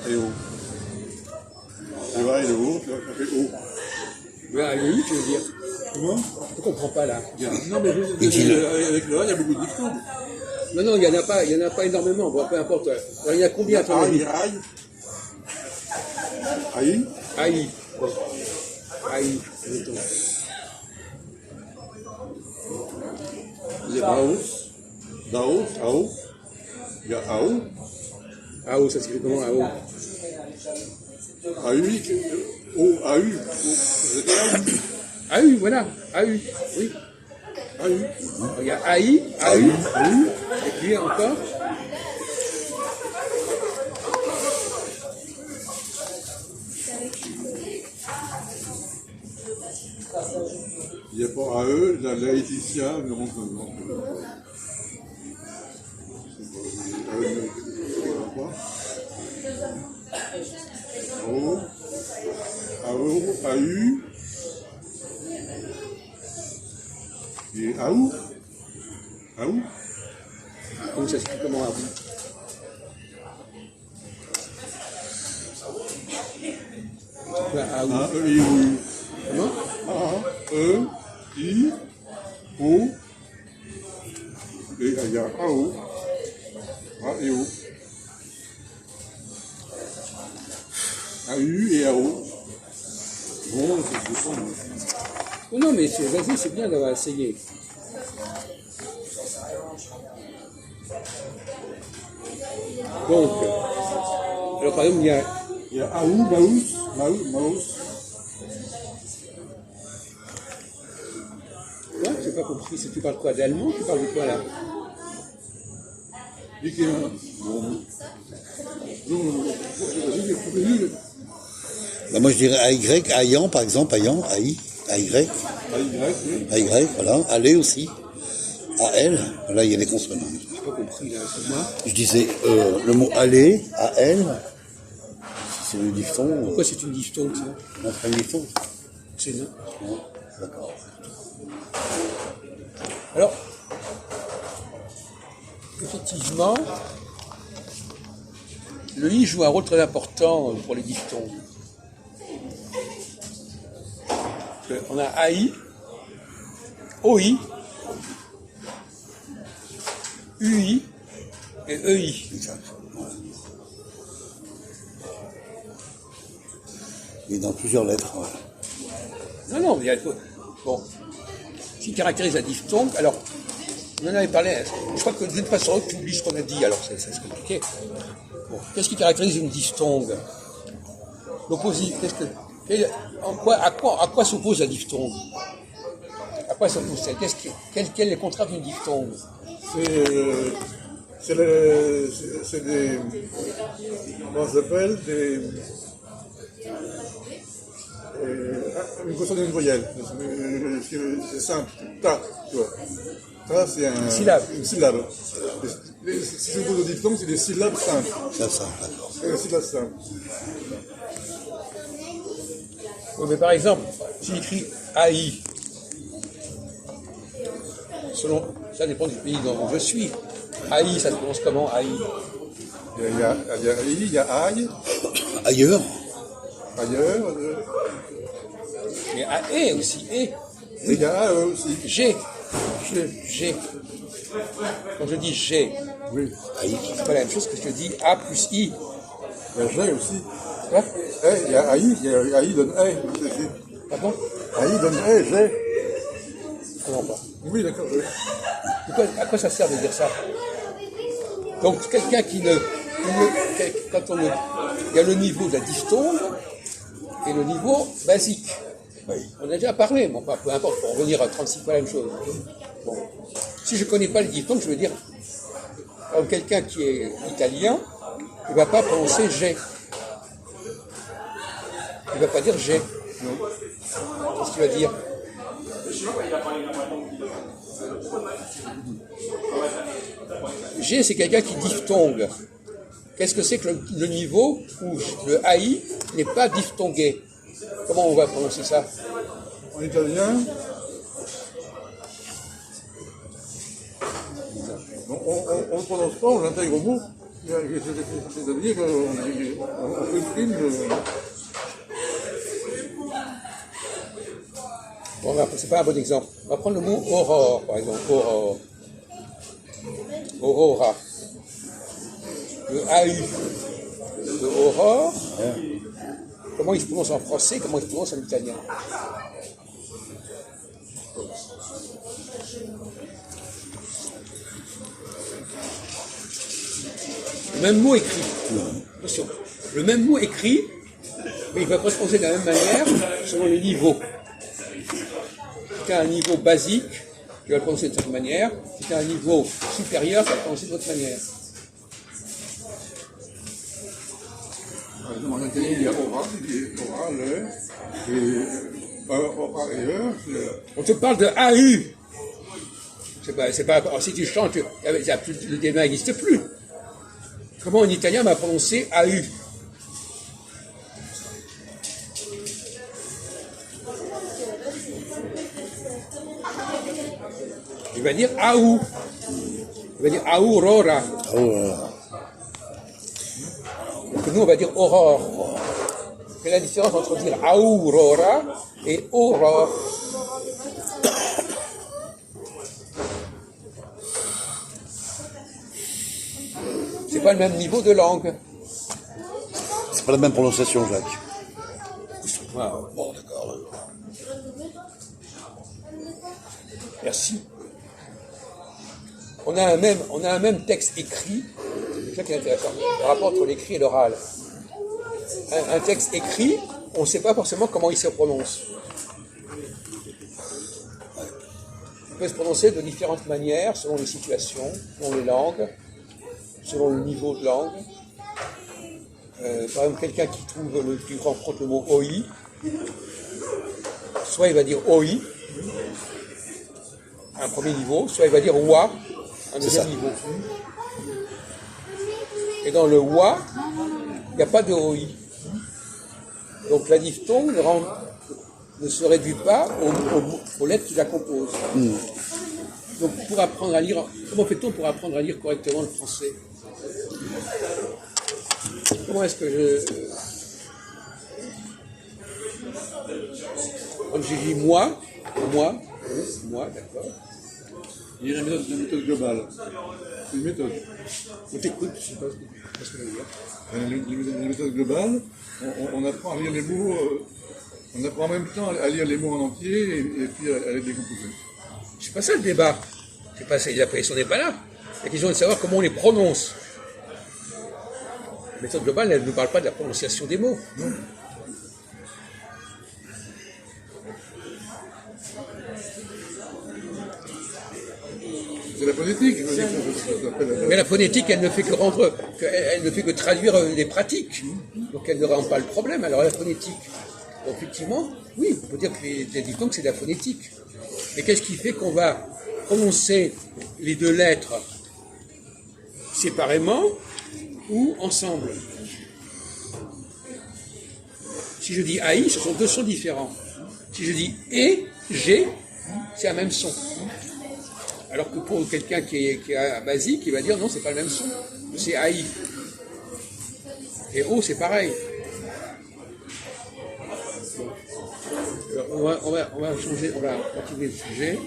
et O. Le A et le O, ça fait O. Le A et le I, tu veux dire? Comment? Je ne comprends pas là. Non, mais avec le A, il y a beaucoup de diphtongues. Non, il n'y en a pas énormément. Bon, peu importe. Alors, il y a combien à ton Aïe, avis? aïe. Aïe. Aïe. Bon. Aïe. Mettons. Daos. Daos, Ao. Il y a Ao. AO, ça s'écrit comment AO? AU, O, AU. C'était AU. AU, voilà. AU. Oui. AU. Il y a AI, AU, et puis encore. Il n'y a pas AE, la Laetitia ne rentre pas. AO, AO, AU, et AU, AU, AO, ça s'écrit comment AO? AO. A, E, I, O, U. Comment? A, E, I, O, et il y a AO, A et O. AU et AO. Bon, c'est tout ça. Non, mais vas-y, c'est bien d'avoir essayé. Donc, alors par exemple, Il y a Aou, Maous, Maous. Ouais, j'ai pas compris. Si tu parles quoi? D'allemand? Tu parles de quoi là? Bah moi je dirais AY, Ayan par exemple, Ayan, AI, AY, AY, voilà, Allez aussi, AL, là il y a des consonnes. J'ai pas compris là, c'est moi. Je disais le mot aller, AL, c'est le diphtongue. Pourquoi c'est une diphtongue ça? Non, c'est pas une diphtongue. C'est non. Non, d'accord. Alors, effectivement, le I joue un rôle très important pour les diphtongues. On a AI, OI, UI et EI. Exact. Et dans plusieurs lettres. Ouais. Non, il y a... Bon. Ce qui caractérise la diphtongue, alors, on en avait parlé, je crois que d'une façon, tu oublies ce qu'on a dit, alors ça c'est compliqué. Bon. Qu'est-ce qui caractérise une diphtongue? L'opposé, à quoi s'oppose la diphtongue? À quoi s'oppose-t-elle? Quel est le contraire d'une diphtongue? C'est des... Comment ça s'appelle? Une consonne d'une voyelle. C'est simple. Ta, tu vois. Ta, c'est une syllabe. Si c'est une diphtongue, c'est des syllabes simples. Ça, d'accord. C'est des syllabes simples. Oui, mais par exemple, si j'écris AI, selon, ça dépend du pays dont je suis. AI, ça se prononce comment AI? Il y a I, il y a aïe, Ailleurs, ailleurs, Il y a AE aussi, et il y a AE aussi. G. Quand je dis G, Oui. c'est pas la même chose que je dis A plus I. Il y a G aussi. Il y a AI donne E. Ah bon? AI donne E, G. Comment pas? Oui, d'accord. À quoi ça sert de dire ça? Donc quelqu'un il y a le niveau de la diphtongue et le niveau basique. Oui. On a déjà parlé, bon, peu importe, pour revenir à 36 fois la même chose. Bon. Si je ne connais pas le diphtongue, je veux dire, comme quelqu'un qui est italien, il ne va pas prononcer G. Il ne va pas dire G. Qu'est-ce qu'il va dire? G, c'est quelqu'un qui diphtongue. Qu'est-ce que c'est que le niveau où le AI n'est pas diphtongué? Comment on va prononcer ça? En italien, on ne prononce pas, on l'intègre au mot. C'est-à-dire qu'on s'exprime. Bon, c'est pas un bon exemple. On va prendre le mot aurore, par exemple. Aurore. Aurora. Le AU de aurore. Comment il se prononce en français, comment il se prononce en italien? Le même mot écrit. Attention. Le même mot écrit, mais il va pas se prononcer de la même manière selon les niveaux. Si tu as un niveau basique, tu vas le prononcer de cette manière. Si tu as un niveau supérieur, tu vas le prononcer de l'autre manière. En italien, il y a aura, le, et aura et On te parle de AU. C'est pas, alors si tu chantes, le débat n'existe plus. Comment un italien va prononcer AU? Il va dire AU. Il va dire Aurora. Donc nous, on va dire aurore. Quelle est la différence entre dire Aurora et aurore? C'est pas le même niveau de langue. C'est pas la même prononciation, Jacques. Wow. Bon, d'accord. Merci. On a un même texte écrit. C'est ça qui est intéressant. Le rapport entre l'écrit et l'oral. Un texte écrit, on ne sait pas forcément comment il se prononce. Il peut se prononcer de différentes manières, selon les situations, selon les langues, selon le niveau de langue. Par exemple, quelqu'un qui rencontre le mot OI, soit il va dire OI, un premier niveau, soit il va dire WA, un deuxième niveau. Et dans le WA, il n'y a pas de OI. Donc la diphtongue ne se réduit pas aux lettres qui la composent. Donc pour apprendre à lire, comment fait-on pour apprendre à lire correctement le français? Comment est-ce que quand j'ai dit moi, d'accord. il y a la méthode globale. C'est une méthode. On t'écoute, je ne sais pas ce que je veux dire. La méthode globale, on apprend à lire les mots, on apprend en même temps à lire les mots en entier et puis à les décomposer. C'est pas ça le débat. C'est pas ça, la question n'est pas là. La question est de savoir comment on les prononce. La méthode globale, elle ne parle pas de la prononciation des mots. Non. C'est la phonétique, je veux dire. Mais la phonétique, elle ne fait que traduire les pratiques. Donc elle ne rend pas le problème. Alors la phonétique, donc, effectivement, oui, on peut dire que les diphtongues, c'est de la phonétique. Mais qu'est-ce qui fait qu'on va prononcer les deux lettres séparément ou ensemble? Si je dis AI, ce sont deux sons différents. Si je dis et, G, c'est un même son. Alors que pour quelqu'un qui est basique, il va dire non, c'est pas le même son, c'est AI. Et O, c'est pareil. Alors, on va changer, on va continuer le sujet.